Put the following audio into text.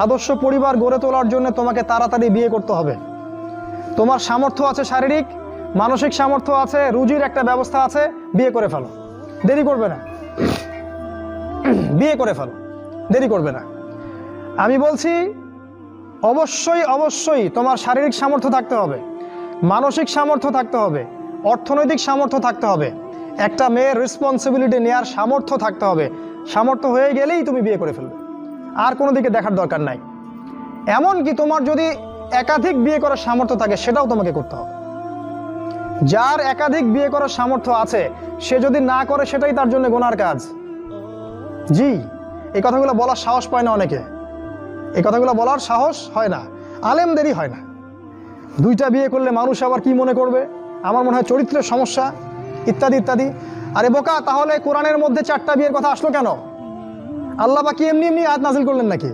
আদর্শ পরিবার গড়ে তোলার জন্য তোমাকে তাড়াতাড়ি বিয়ে করতে হবে। তোমার সামর্থ্য আছে, শারীরিক মানসিক সামর্থ্য আছে, রুজির একটা ব্যবস্থা আছে, বিয়ে করে ফেলো, দেরি করবে না। বিয়ে করে ফেলো, দেরি করবে না। আমি বলছি অবশ্যই অবশ্যই তোমার শারীরিক সামর্থ্য থাকতে হবে, মানসিক সামর্থ্য থাকতে হবে, অর্থনৈতিক সামর্থ্য থাকতে হবে, একটা মেয়ের রেসপন্সিবিলিটি নেওয়ার সামর্থ্য থাকতে হবে। সামর্থ্য হয়ে গেলেই তুমি বিয়ে করে ফেলবে, আর কোনো দিকে দেখার দরকার নাই। এমনকি তোমার যদি একাধিক বিয়ে করার সামর্থ্য থাকে সেটাও তোমাকে করতে হবে। যার একাধিক বিয়ে করার সামর্থ্য আছে সে যদি না করে সেটাই তার জন্য গুনার কাজ। জি, এই কথাগুলো বলার সাহস পায় না অনেকে, এই কথাগুলো বলার সাহস হয় না, আলেমদেরই হয় না। দুইটা বিয়ে করলে মানুষ আবার কি মনে করবে, আমার মনে হয় চরিত্রের সমস্যা ইত্যাদি ইত্যাদি। আরে বোকা, তাহলে কোরআনের মধ্যে 4টা বিয়ের কথা আসলো কেন? আল্লাহ বা কি এমনি এমনি আয়াত নাজিল করলেন নাকি?